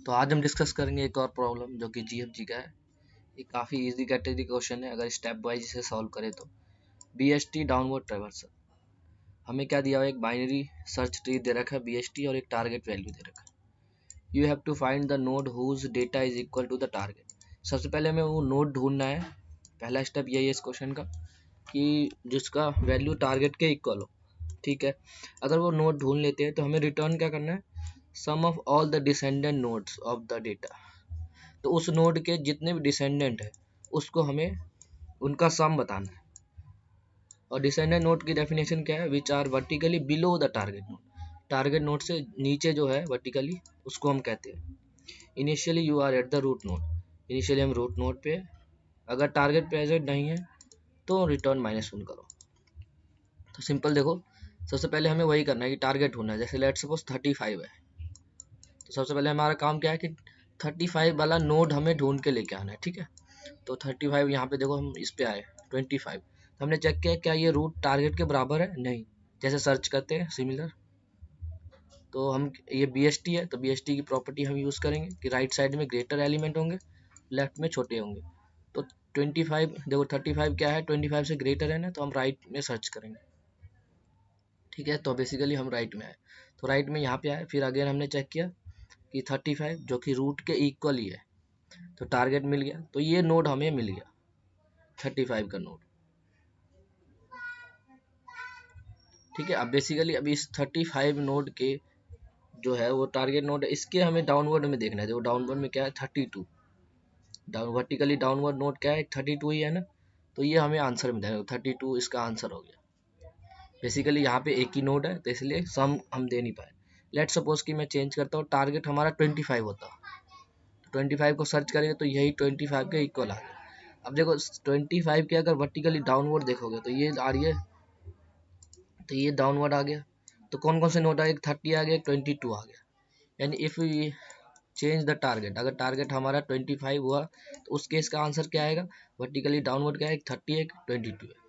तो आज हम डिस्कस करेंगे एक और प्रॉब्लम जो कि जीएफजी का है। ये काफ़ी इजी कैटेगरी क्वेश्चन है अगर स्टेप वाइज इसे सॉल्व करें तो। बीएसटी डाउनवर्ड ट्रैवर्सल, हमें क्या दिया हुआ है, एक बाइनरी सर्च ट्री दे रखा है बीएसटी और एक टारगेट वैल्यू दे रखा है। You have to find the node whose data is equal to the target. सबसे पहले हमें वो नोड ढूंढना है। पहला स्टेप यही है इस क्वेश्चन का कि जिसका वैल्यू टारगेट के इक्वल हो। ठीक है, अगर वो नोड ढूंढ लेते हैं तो हमें रिटर्न क्या करना है, sum of all the descendant nodes of the data. तो उस नोड के जितने भी डिसेंडेंट है उसको हमें उनका सम बताना है। और डिसेंडेंट नोड की डेफिनेशन क्या है, which are vertically below the target node. Target node से नीचे जो है वर्टिकली उसको हम कहते हैं। Initially you are at the root node, initially हम रूट नोड पे। अगर टारगेट प्रेजेंट नहीं है तो रिटर्न -1 करो। तो सिंपल देखो, सबसे पहले हमें वही करना है कि टारगेट होना है। जैसे लेट सपोज 35 है, तो सबसे पहले हमारा काम क्या है कि 35 वाला नोड हमें ढूंढ के लेके आना है। ठीक है, तो 35 यहाँ पे देखो हम इस पे आए 25, तो हमने चेक किया क्या ये रूट टारगेट के बराबर है, नहीं। जैसे सर्च करते हैं सिमिलर, तो हम ये बीएसटी है तो बीएसटी की प्रॉपर्टी हम यूज़ करेंगे कि राइट साइड में ग्रेटर एलिमेंट होंगे, लेफ्ट में छोटे होंगे। तो 25 देखो 35 क्या है, 25 से ग्रेटर है ना, तो हम राइट में सर्च करेंगे। ठीक है, तो बेसिकली हम राइट में आए, तो राइट में यहाँ पे आए। फिर अगेन हमने चेक किया कि 35 जो कि रूट के इक्वल ही है, तो टारगेट मिल गया। तो ये नोड हमें मिल गया 35 का नोड। ठीक है, अब बेसिकली अभी इस 35 नोड के जो है वो टारगेट नोड है, इसके हमें डाउनवर्ड में देखना है। देखो डाउनवर्ड में क्या है, 32। डाउन वर्टिकली डाउनवर्ड नोड क्या है, 32 ही है ना, तो ये हमें आंसर मिल जाएगा। 32 इसका आंसर हो गया। बेसिकली यहाँ पे एक ही नोड है तो इसलिए सम हम दे नहीं पाए। लेट सपोज कि मैं चेंज करता हूँ, टारगेट हमारा 25 होता, 25 को सर्च करेंगे तो यही 25 के इक्वल आ गया। अब देखो 25 के अगर वर्टिकली डाउनवर्ड देखोगे तो ये आ रही है, तो ये डाउनवर्ड आ गया। तो कौन कौन से नोट आ गए, 30 आ गया, 22 आ गया। यानी if we change the target, अगर टारगेट हमारा 25 हुआ तो उस केस का आंसर क्या आएगा, वर्टिकली डाउनवर्ड क्या है, 30 है, 22 है,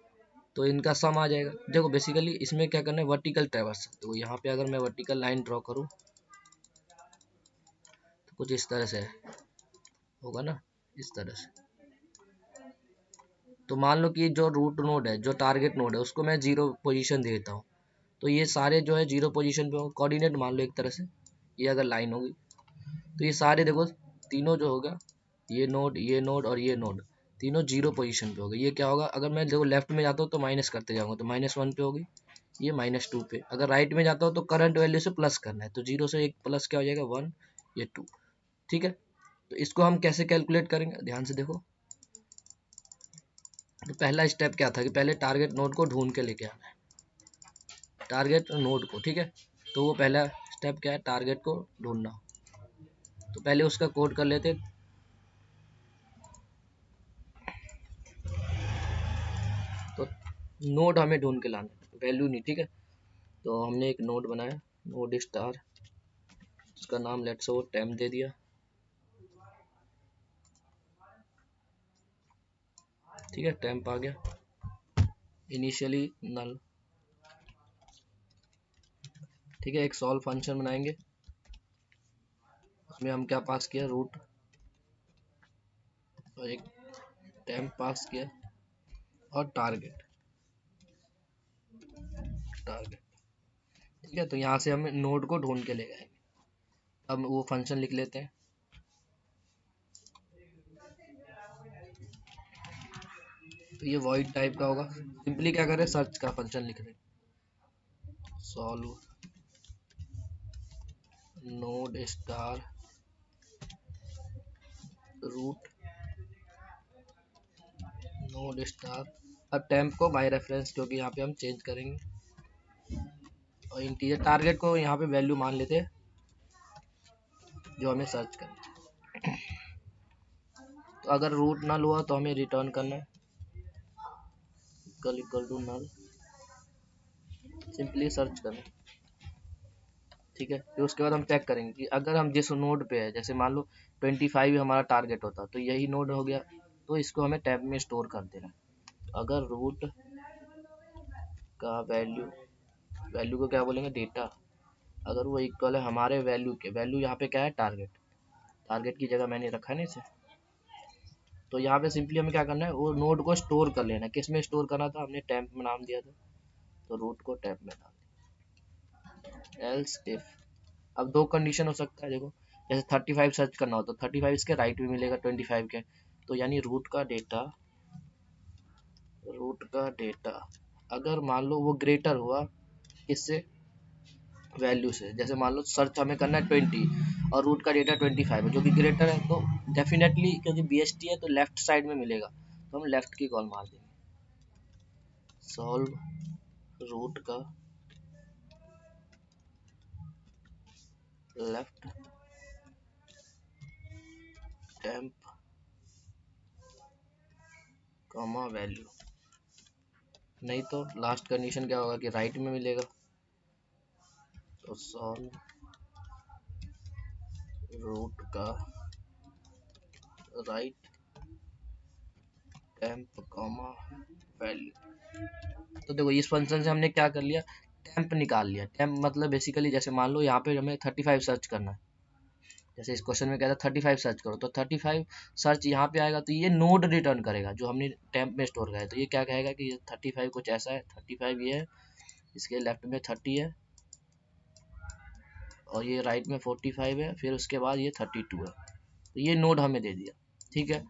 तो इनका सम आ जाएगा। देखो बेसिकली इसमें क्या करना है, वर्टिकल ट्रैवर्स। तो यहाँ पे अगर मैं वर्टिकल लाइन ड्रॉ करूँ तो कुछ इस तरह से होगा ना, इस तरह से। तो मान लो कि जो रूट नोड है, जो टारगेट नोड है, उसको मैं 0 पोजीशन देता हूँ, तो ये सारे जो है 0 पोजीशन पे होंगे। कोऑर्डिनेट मान लो एक तरह से, ये अगर लाइन होगी तो ये सारे देखो तीनों जो होगा, ये नोड और ये नोड, तीनों 0 पोजीशन पे होगा। ये क्या होगा, अगर मैं देखो लेफ्ट में जाता हूँ तो माइनस करते जाऊंगा, तो -1 पे होगी, ये -2 पे। अगर राइट में जाता हूँ तो करंट वैल्यू से प्लस करना है, तो 0 से एक प्लस क्या हो जाएगा, 1, ये 2। ठीक है, तो इसको हम कैसे कैलकुलेट करेंगे, ध्यान से देखो। तो पहला स्टेप क्या था कि पहले टारगेट नोड को ढूंढ के लेके आना है, टारगेट नोड को। ठीक है, तो वो पहला स्टेप क्या है, टारगेट को ढूंढना। तो पहले उसका कोड कर लेते। तो नोड हमें ढूंढ के लाना है, वैल्यू नहीं। ठीक है, तो हमने एक नोड बनाया, नोड स्टार, उसका नाम लेट्स वो टेम्प दे दिया। ठीक है, टेम्प आ गया, इनिशियली नल। ठीक है, एक सॉल्व फंक्शन बनाएंगे, उसमें हम क्या पास किया, रूट, और एक टेम्प पास किया, और टारगेट। ठीक है, तो यहाँ से हम नोड को ढूंढ के ले गए। अब वो फंक्शन लिख लेते हैं। तो ये वॉइड टाइप का होगा। सिंपली क्या करें, सर्च का फंक्शन लिख दें, solve node star root node star. अब टेम्प को बाय रेफरेंस, क्योंकि यहाँ पे हम चेंज करेंगे, और इंटीजर टारगेट को यहाँ पे वैल्यू मान लेते हैं जो हमें सर्च करना है। तो अगर रूट नल हुआ तो हमें रिटर्न करना है, equal to null, simply search करना। ठीक है, फिर उसके बाद हम चेक करेंगे कि अगर हम जिस नोड पे है, जैसे मान लो 25 हमारा टारगेट होता तो यही नोड हो गया, तो इसको हमें टैब में स्टोर कर देना। अगर रूट का वैल्यू, को क्या बोलेंगे, डेटा, अगर वो इक्वल है हमारे वैल्यू के, वैल्यू यहाँ पे क्या है, टारगेट, टारगेट की जगह मैंने रखा है ना इसे। तो यहाँ पे सिंपली हमें क्या करना है, वो नोड को स्टोर कर लेना है। किस में स्टोर करना था, हमने टेम्प में नाम दिया था, तो रूट को टेम्प में डाल दिया। एल्स इफ, अब दो कंडीशन हो सकता है देखो, जैसे 35 सर्च करना हो तो 35 इसके राइट में मिलेगा 25 के, तो यानी रूट का डेटा अगर मान लो वो ग्रेटर हुआ किससे, वैल्यू से। जैसे मान लो सर्च हमें करना है 20 और रूट का डेटा 25 है जो कि ग्रेटर है, तो डेफिनेटली क्योंकि BST है तो लेफ्ट साइड में मिलेगा, तो हम लेफ्ट की कॉल मार देंगे। सॉल्व रूट का लेफ्ट टेम्प कॉमा वैल्यू, नहीं तो लास्ट कंडीशन क्या होगा कि राइट में मिलेगा, तो सॉल्व रूट का राइट टेम्प कॉमा वैल्यू। तो देखो इस फंक्शन से हमने क्या कर लिया, टेम्प निकाल लिया। टेम्प मतलब बेसिकली जैसे मान लो यहाँ पे हमें 35 सर्च करना है, जैसे इस क्वेश्चन में कहता है 35 सर्च करो, तो 35 सर्च यहाँ पे आएगा तो ये नोड रिटर्न करेगा जो हमने टेम्प में स्टोर करा है। तो ये क्या कहेगा कि ये 35 कुछ ऐसा है, 35 ये है, इसके लेफ्ट में 30 है और ये राइट में 45 है, फिर उसके बाद ये 32 है, तो ये नोड हमें दे दिया। ठीक है,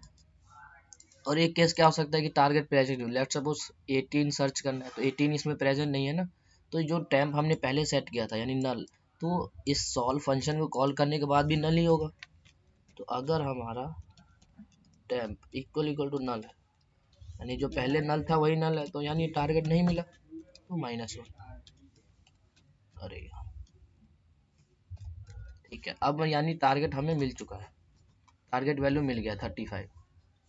और एक केस क्या हो सकता है कि टारगेट प्रेजेंट हो, लेट्स सपोज 18 सर्च करना है तो 18 इसमें प्रेजेंट नहीं है ना, तो जो टेम्प हमने पहले सेट किया था यानी नल, तो इस सॉल्व फंक्शन को कॉल करने के बाद भी नल ही होगा। तो अगर हमारा टेम्प इक्वल टू नल है, यानी जो पहले नल था वही नल है, तो यानी टारगेट नहीं मिला, तो -1। अरे ठीक है, अब यानी टारगेट हमें मिल चुका है, टारगेट वैल्यू मिल गया 35।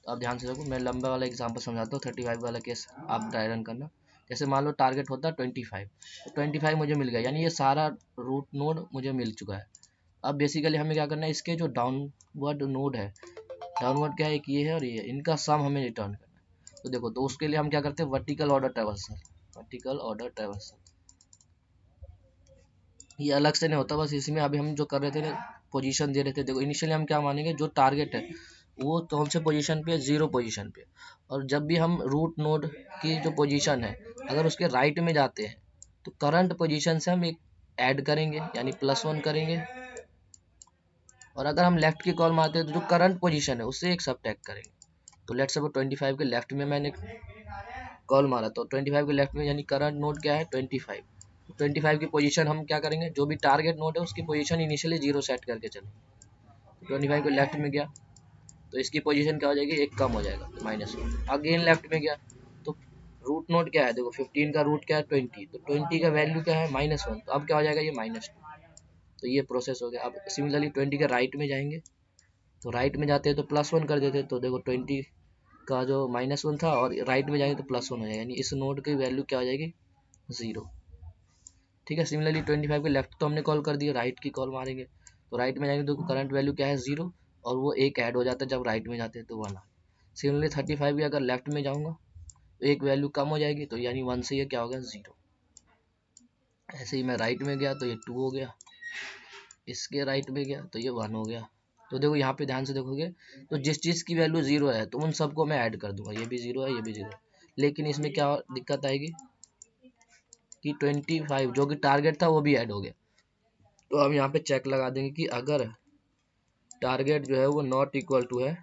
तो अब ध्यान से देखो, मैं लंबा वाला एग्जांपल समझाता हूँ, 35 वाला केस आप ड्राई रन करना। जैसे मान लो टारगेट होता है 25, तो 25 मुझे मिल गया, यानी ये सारा रूट नोड मुझे मिल चुका है। अब बेसिकली हमें क्या करना है, इसके जो डाउनवर्ड नोड है, डाउनवर्ड क्या है, एक ये है और ये है, इनका सम हमें रिटर्न करना है। तो देखो, तो उसके लिए हम क्या करते हैं, vertical order traversal, vertical order traversal ये अलग से नहीं होता, बस इसमें अभी हम जो कर रहे थे ना, पोजीशन दे रहे थे। देखो इनिशियली हम क्या मानेंगे, जो टारगेट है वो कौन से पोजीशन पे है, 0 पोजीशन पे, और जब भी हम रूट नोड की जो पोजीशन है अगर उसके राइट में जाते हैं तो करंट पोजीशन से हम एक ऐड करेंगे यानी +1 करेंगे, और अगर हम लेफ्ट की कॉल मारते हैं तो जो करंट पोजीशन है उससे एक सबट्रैक्ट करेंगे। तो लेट्स सपोज 25 के लेफ्ट में मैंने कॉल मारा, तो 25 के लेफ्ट में यानी करंट नोड क्या है 25। 25 की पोजीशन हम क्या करेंगे, जो भी टारगेट नोड है उसकी पोजीशन इनिशियली 0 सेट करके चलेंगे। तो 25 को लेफ्ट में गया तो इसकी पोजीशन क्या हो जाएगी, एक कम हो जाएगा, -1। अगेन लेफ्ट में गया तो रूट नोड क्या है, देखो 15 का रूट क्या है 20, तो 20 का वैल्यू क्या है -1, तो अब क्या हो जाएगा ये -2। तो ये प्रोसेस हो गया। अब सिमिलरली 20 के राइट में जाएंगे, तो राइट में जाते हैं तो +1 कर देते, तो देखो 20 का जो -1 था और राइट में जाएंगे तो +1 हो जाएगा, यानी इस नोड की वैल्यू क्या हो जाएगी 0। ठीक है, सिमिलरली 25 के लेफ्ट तो हमने कॉल कर दिया, राइट की कॉल मारेंगे तो राइट में जाएंगे तो करंट वैल्यू क्या है 0, और वो एक ऐड हो जाता है जब राइट में जाते हैं तो 1। सिमिलरली 35 भी अगर लेफ्ट में जाऊंगा तो एक वैल्यू कम हो जाएगी, तो यानी 1 से ये क्या होगा 0। ऐसे ही मैं राइट में गया तो ये 2 हो गया, इसके राइट में गया तो ये 1 हो गया। तो देखो यहाँ पे ध्यान से देखोगे तो जिस चीज़ की वैल्यू 0 है तो उन सबको मैं ऐड कर दूंगा, ये भी 0 है ये भी 0 है, लेकिन इसमें क्या दिक्कत आएगी कि 25 जो कि टारगेट था वो भी ऐड हो गया। तो हम यहाँ पे चेक लगा देंगे कि अगर टारगेट जो है वो नॉट इक्वल टू है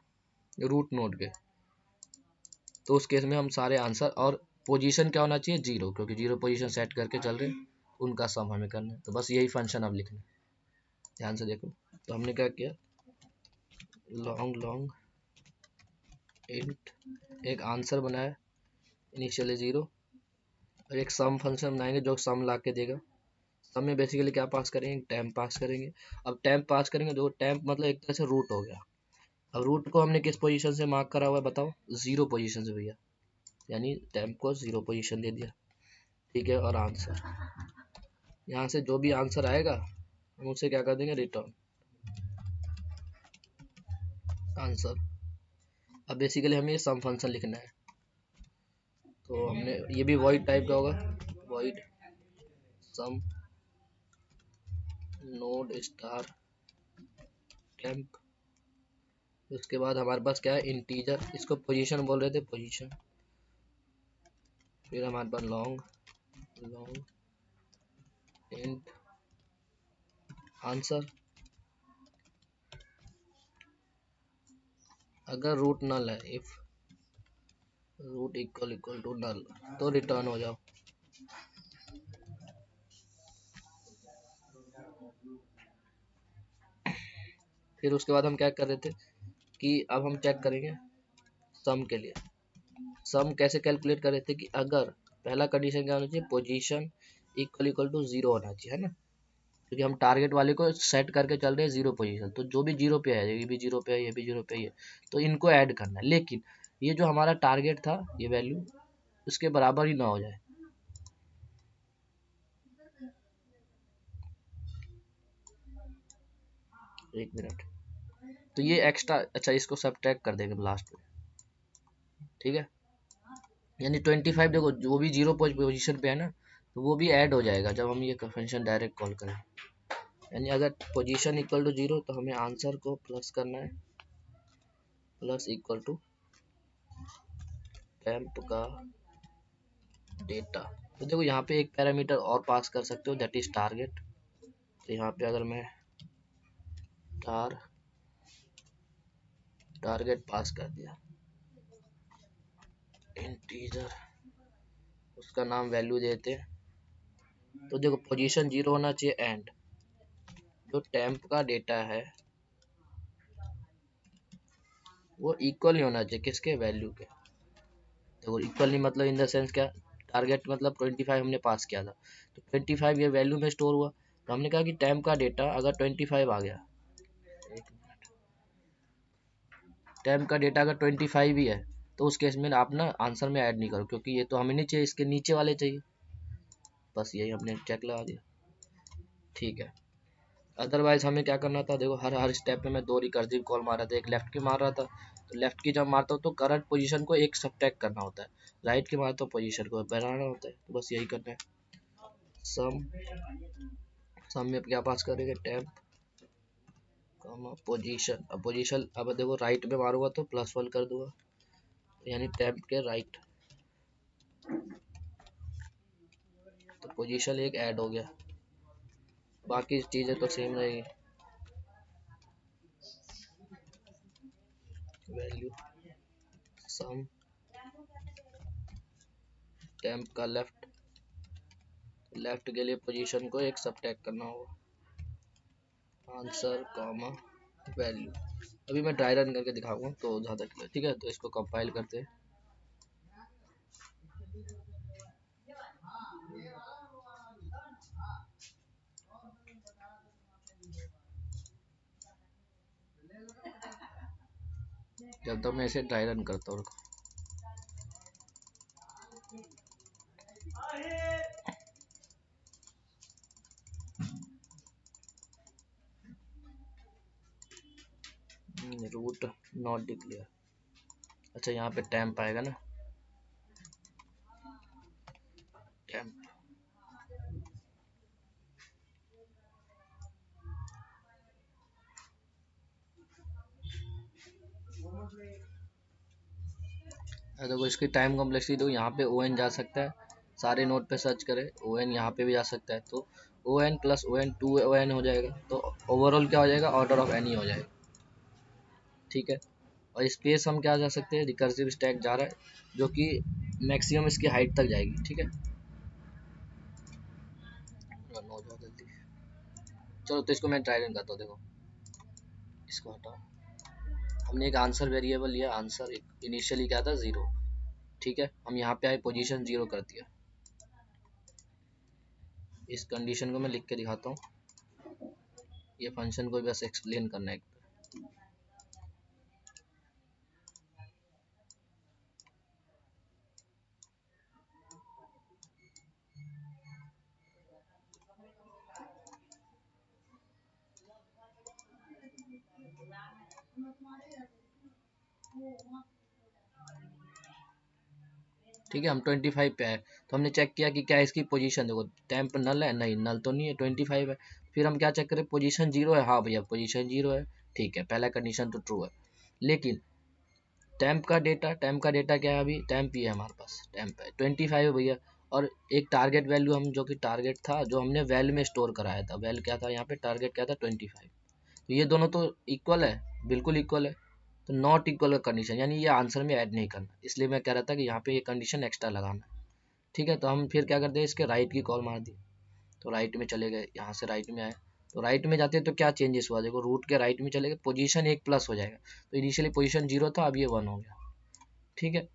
रूट नोड के, तो उस केस में हम सारे आंसर, और पोजीशन क्या होना चाहिए 0, क्योंकि 0 पोजीशन सेट करके चल रहे हैं, उनका सम हमें करना है। तो बस यही फंक्शन अब लिखना है, ध्यान से देखो। तो हमने क्या किया, लॉन्ग इंट एक आंसर बनाया इनिशियली 0, और एक सम फंक्शन बनाएंगे जो सम ला के देगा। सम में बेसिकली क्या पास करेंगे, टेम्प पास करेंगे। अब टेम्प पास करेंगे, जो टेम्प मतलब एक तरह से रूट हो गया। अब रूट को हमने किस पोजीशन से मार्क करा हुआ है बताओ, 0 पोजीशन से भैया, यानी टेम्प को 0 पोजीशन दे दिया। ठीक है, और आंसर यहाँ से जो भी आंसर आएगा हम उसे क्या कर देंगे, रिटर्न आंसर। अब बेसिकली हमें सम फंक्शन लिखना है, तो हमने ये भी वॉइड टाइप का होगा, वॉइड सम नोड स्टार टेम्प उसके बाद हमारे पास क्या है, इंटीजर, इसको पोजीशन बोल रहे थे, पोजीशन। फिर हमारे पास लॉन्ग, लॉन्ग इंट आंसर। अगर रूट नल है, if root equal to null, तो रिटर्न हो जाओ। फिर उसके बाद हम क्या कर रहे थे कि अब हम चेक करेंगे सम के लिए। सम कैसे कैलकुलेट कर रहे थे कि अगर पहला कंडीशन क्या होना चाहिए, पोजीशन इक्वल टू जीरो होना चाहिए, है ना, क्योंकि हम टारगेट वाले को सेट करके चल रहे हैं जीरो पोजीशन, तो जो भी जीरो पे है, ये भी जीरो पे है, ये भी जीरो पे है, तो इनको ऐड करना है। लेकिन ये जो हमारा टारगेट था, ये वैल्यू उसके बराबर ही ना हो जाए। एक मिनट, तो ये एक्स्ट्रा, अच्छा इसको सब्ट्रैक्ट कर देंगे लास्ट में, ठीक है। यानी 25 देखो जो भी जीरो पोजीशन पे है ना, तो वो भी ऐड हो जाएगा जब हम ये फंक्शन डायरेक्ट कॉल करें। यानी अगर पोजीशन इक्वल टू जीरो, तो हमें आंसर को प्लस करना है, प्लस इक्वल टू टेम्प का डेटा। तो देखो यहाँ पे एक पैरामीटर और पास कर सकते हो, दैट इज टारगेट। तो यहाँ पे अगर मैं टारगेट पास कर दिया, इंटीजर, उसका नाम वैल्यू देते हैं। तो देखो पोजीशन जीरो होना चाहिए, एंड जो टेम्प का डेटा है वो इक्वल नहीं होना चाहिए किसके, वैल्यू के। देखो इक्वल नहीं मतलब इन द सेंस क्या, टारगेट मतलब 25 हमने पास किया था, तो 25 ये वैल्यू में स्टोर हुआ, तो हमने कहा कि टेम्प का डेटा अगर 25 आ गया, टेम्प का डेटा अगर 25 ही है, तो उस केस में आप ना आंसर में ऐड नहीं करो, क्योंकि ये तो हमें नहीं चाहिए, इसके नीचे वाले चाहिए। बस यही हमने चेक लगा दिया, ठीक है। अदरवाइज हमें क्या करना था, देखो हर हर स्टेप में मैं दो रिकर्सिव कॉल मार रहा था, एक लेफ्ट की मार रहा था, तो लेफ्ट की जब मारता हूँ तो करंट पोजीशन को एक सबट्रैक्ट करना होता है, राइट की मारता हूँ पोजीशन को बढ़ाना होता है, तो बस यही करना है। सम, सम में क्या पास करेंगे, टेम्प पोजीशन। अब पोजीशन, अब देखो राइट में मारूंगा तो +1 कर दूंगा, यानी टेम्प के राइट, तो पोजीशन एक ऐड हो गया, बाकी चीजें तो सेम रहेगी। वैल्यू सम टेम्प का लेफ्ट, लेफ्ट के लिए पोजीशन को एक सबट्रैक्ट करना होगा, आंसर कॉमा वैल्यू। अभी मैं ड्राई रन करके दिखाऊंगा तो ज़्यादा क्लियर, ठीक है। तो इसको कंपाइल करते हैं, जब तक मैं इसे ड्राई रन करता हूँ। रूट नॉट डिक्लेयर, अच्छा यहाँ पे टेम्प आएगा ना, टेम्प, देखो इसकी टाइम कॉम्प्लेक्सिटी, तो यहाँ पे ओ एन जा सकता है, सारे नोड पे सर्च करें, ओ एन यहाँ पे भी जा सकता है, तो O N plus O N 2 O N हो जाएगा, तो ओवरऑल क्या हो जाएगा, ऑर्डर ऑफ एन ही हो जाएगा, ठीक है। और स्पेस हम क्या जा सकते हैं, रिकर्सिव स्टैक जा रहा है, जो कि मैक्सिमम इसकी हाइट तक जाएगी, ठीक है। चलो तो इसको मैं ट्राई रन करता हूँ, देखो इसको हटाओ, हमने एक आंसर वेरिएबल लिया, आंसर एक इनिशियली क्या था, जीरो, ठीक है। हम यहाँ पे आए, पोजीशन जीरो कर दिया, इस कंडीशन को मैं लिख के दिखाता हूँ, ये फंक्शन को बस एक्सप्लेन करना है। ठीक है, हम 25 पे आए, तो हमने चेक किया कि क्या इसकी पोजीशन, देखो टेम्प नल है, नहीं नल तो नहीं है, 25 है। फिर हम क्या चेक करें, पोजीशन जीरो है, हाँ भैया पोजीशन जीरो है, ठीक है, पहला कंडीशन तो ट्रू है। लेकिन टेम्प का डेटा क्या है, अभी टेम्प ही है हमारे पास, टेम्प है 25 है भैया। और एक टारगेट वैल्यू हम, जो कि टारगेट था जो हमने वैल में स्टोर कराया था, वैल क्या था यहाँ पे, टारगेट क्या था 25। तो ये दोनों तो इक्वल है, बिल्कुल इक्वल है। तो नॉट इक्वल का कंडीशन, यानी ये आंसर में ऐड नहीं करना, इसलिए मैं कह रहा था कि यहाँ पे ये कंडीशन एक्स्ट्रा लगाना। ठीक है, तो हम फिर क्या करते हैं, इसके राइट की कॉल मार दी, तो राइट में चले गए, यहाँ से राइट में आए, तो राइट में जाते हैं तो क्या चेंजेस हुआ, देखो रूट के राइट में चले गए, पोजीशन 1 प्लस हो जाएगा, तो इनिशियली पोजीशन 0 था, अब ये 1 हो गया। ठीक है,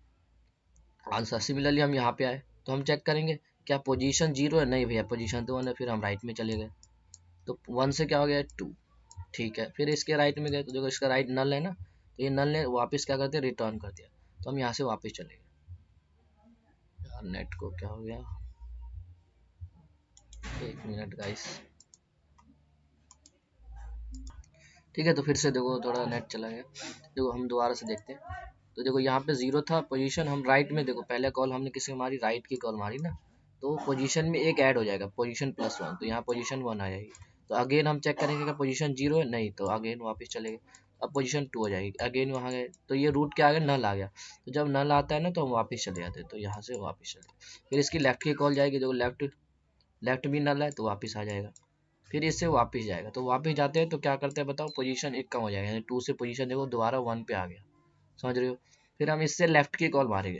आंसर। सिमिलरली हम यहाँ पे आए तो हम चेक करेंगे क्या पोजीशन 0 है, नहीं भैया पोजीशन तो 1 है, फिर हम राइट में चले गए, तो 1 से क्या हो गया 2। ठीक है, फिर इसके राइट में गए तो देखो इसका राइट नल है ना, तो ये नल ने वापस क्या करते हैं, रिटर्न कर दिया, तो हम यहाँ से वापस चले गए। यार नेट को क्या हो गया, एक मिनट गाइस। ठीक है, तो फिर से देखो थोड़ा नेट चला गया, देखो हम दोबारा से देखते हैं। तो देखो यहाँ पे 0 था पोजीशन, हम राइट में, देखो पहले कॉल हमने किसी मारी, राइट की कॉल मारी ना, तो पोजीशन में एक ऐड हो जाएगा, पोजीशन +1, तो यहाँ पोजीशन 1 आ जाएगी। तो अगेन हम चेक करेंगे कि पोजीशन 0 है, नहीं, तो अगेन वापस चले गए, अब पोजीशन 2 हो जाएगी, अगेन वहाँ गए, तो ये रूट के आगे नल आ गया, तो जब नल आता है ना तो हम वापस चले जाते हैं, तो यहाँ से वापस चले, फिर इसकी लेफ्ट की कॉल जाएगी, देखो लेफ्ट, लेफ्ट भी नल है तो वापस आ जाएगा, फिर इससे वापस जाएगा, तो वापस जाते हैं तो क्या करते हैं बताओ, पोजीशन 1 कम हो जाएगा, यानी 2 से पोजीशन देखो दोबारा 1 पे आ गया, समझ रहे हो। फिर हम इससे लेफ्ट की कॉल मारेंगे,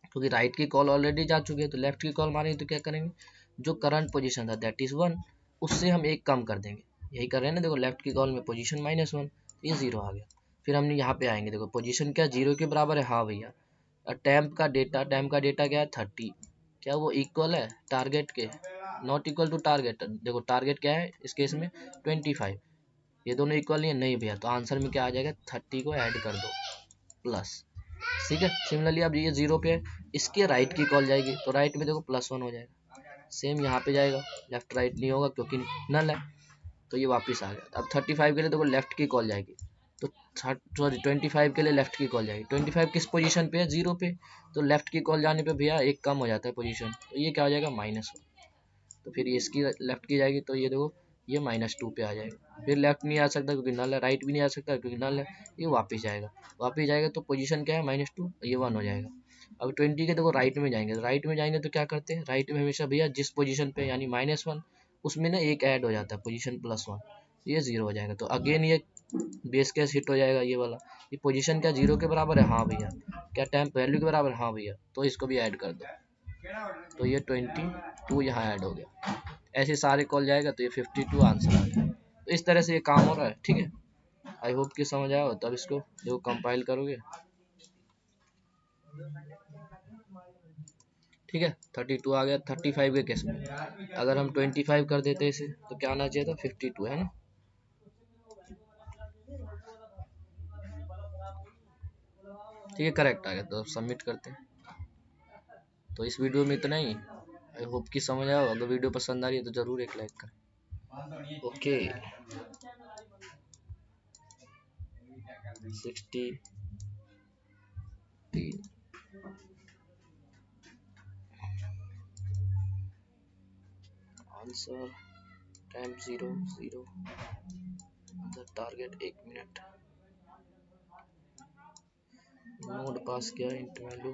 क्योंकि राइट की कॉल ऑलरेडी जा चुकी है, तो लेफ्ट की कॉल मारेंगे तो क्या करेंगे, जो करंट पोजीशन था दैट इज 1, उससे हम एक कम कर देंगे, यही कर रहे हैं ना, देखो लेफ्ट की कॉल में पोजीशन -1, तो ये 0 आ गया। फिर हमने यहाँ पे आएंगे, देखो पोजीशन क्या 0 के बराबर है, हाँ भैया। और टेम्प का डेटा क्या है 30, क्या वो इक्वल है टारगेट के, नॉट इक्वल टू टारगेट, देखो टारगेट क्या है इस केस में 25, ये दोनों इक्वल नहीं है, नहीं भैया, तो आंसर में क्या आ जाएगा, 30 को ऐड कर दो प्लस। ठीक है, सिमिलरली अब ये 0 पे है, इसके राइट की कॉल जाएगी, तो राइट में देखो +1 हो जाएगा, सेम यहाँ पे जाएगा, लेफ्ट राइट नहीं होगा क्योंकि नल है, तो ये वापस आ गया। अब 35 के लिए देखो लेफ्ट की कॉल जाएगी, तो सॉरी 25 के लिए लेफ्ट की कॉल जाएगी, 25 किस पोजीशन पे है, 0 पे, तो लेफ्ट की कॉल जाने पे भैया एक कम हो जाता है पोजीशन, तो ये क्या हो जाएगा -1, तो फिर ये इसकी लेफ्ट की जाएगी, तो ये देखो ये -2 पे आ जाएगा, फिर लेफ्ट नहीं आ सकता क्योंकि नल है, राइट भी नहीं आ सकता क्योंकि नल है, ये वापस जाएगा, वापस जाएगा तो पोजीशन क्या है -2, ये 1 हो जाएगा। अब 20 के देखो राइट में जाएंगे, राइट में जाएंगे तो क्या करते हैं, राइट में हमेशा भैया जिस पोजीशन पे यानी -1, उसमें ना एक ऐड हो जाता है पोजीशन +1, ये 0 हो जाएगा, तो अगेन ये बेस केस हिट हो जाएगा ये वाला, ये पोजीशन क्या 0 के बराबर है, हाँ भैया, क्या टेम्प वैल्यू के बराबर, हाँ भैया, तो इसको भी ऐड कर दो, तो ये 22 यहाँ ऐड हो गया, ऐसे सारे कॉल जाएगा तो ये 52 आंसर आ गया। तो इस तरह से ये काम हो रहा है। ठीक है, आई होप कि समझ आया हो, तब इसको जो कंपाइल करोगे, ठीक है 32 आ गया 35 के केस में, अगर हम 25 कर देते इसे तो क्या आना चाहिए था 52, है ना। ठीक है, करेक्ट आ गया, तो सबमिट करते हैं। तो इस वीडियो में इतना ही, आई होप कि समझ आया हो, अगर वीडियो पसंद आ रही है तो जरूर एक लाइक करें। Okay 60 answer time 0 0 target 1 minute, node pass किया, इंट वैल्यू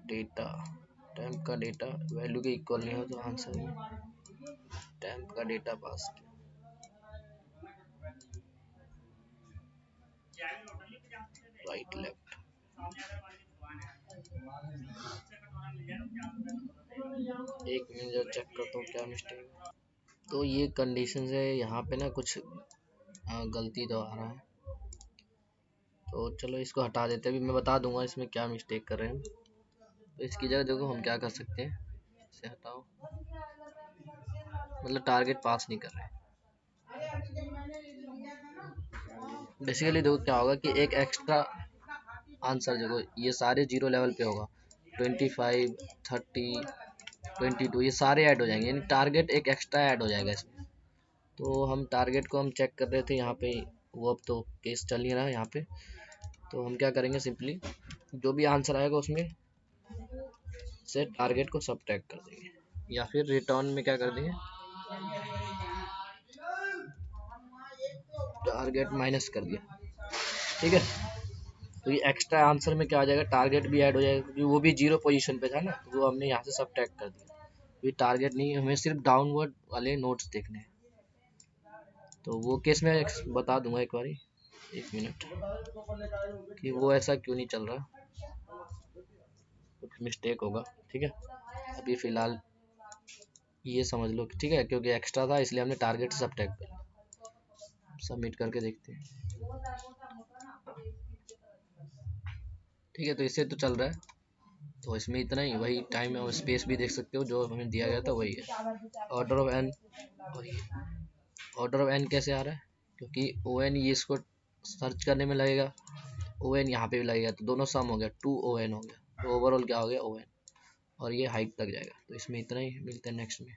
डेटा, टाइम का डेटा वैल्यू के इक्वल नहीं हो तो आंसर में टाइम का डेटा पास किया। राइट लेफ्ट, एक मिनट चेक करता हूँ क्या मिस्टेक है। तो ये कंडीशन है, यहाँ पे ना कुछ गलती तो आ रहा है, तो चलो इसको हटा देते हैं, अभी मैं बता दूंगा इसमें क्या मिस्टेक कर रहे हैं। तो इसकी जगह देखो हम क्या कर सकते हैं, इसे हटाओ, मतलब टारगेट पास नहीं कर रहे। बेसिकली देखो क्या होगा कि एक एक्स्ट्रा आंसर, देखो ये सारे 0 लेवल पे होगा, 25 30 22 ये सारे ऐड हो जाएंगे, यानी टारगेट एक एक्स्ट्रा ऐड हो जाएगा इसमें। तो हम टारगेट को हम चेक कर रहे थे यहाँ पे, वो अब तो केस चल नहीं रहा है यहाँ पे, तो हम क्या करेंगे, सिंपली जो भी आंसर आएगा उसमें से टारगेट को सबट्रैक्ट कर देंगे, या फिर रिटर्न में क्या कर देंगे, टारगेट माइनस कर दिया, ठीक है। तो ये एक्स्ट्रा आंसर में क्या आ जाएगा, टारगेट भी ऐड हो जाएगा क्योंकि वो भी 0 पोजीशन पे था ना, तो वो हमने यहाँ से सब्ट्रैक्ट कर दिया। ये टारगेट नहीं, हमें सिर्फ डाउनवर्ड वाले नोट्स देखने हैं। तो वो केस में बता दूंगा एक बारी, 1 मिनट, कि वो ऐसा क्यों नहीं चल रहा, कुछ मिस्टेक होगा, ठीक है। अभी फिलहाल ये समझ लो, ठीक है, क्योंकि एक्स्ट्रा था इसलिए हमने टारगेट से सब्ट्रैक्ट कर लिया। सबमिट करके देखते हैं, ठीक है। तो इससे तो चल रहा है, तो इसमें इतना ही, वही टाइम और स्पेस भी देख सकते हो जो हमें दिया गया था वही है। Order of N, order of N कैसे आ रहा है, क्योंकि ओ एन ये इसको सर्च करने में लगेगा, ओ एन यहाँ पे भी लगेगा, तो दोनों सम हो गया, 2 ओ एन हो गया, तो ओवरऑल क्या हो गया ओ एन, और ये हाइट तक जाएगा। तो इसमें इतना ही, मिलते हैं नेक्स्ट में।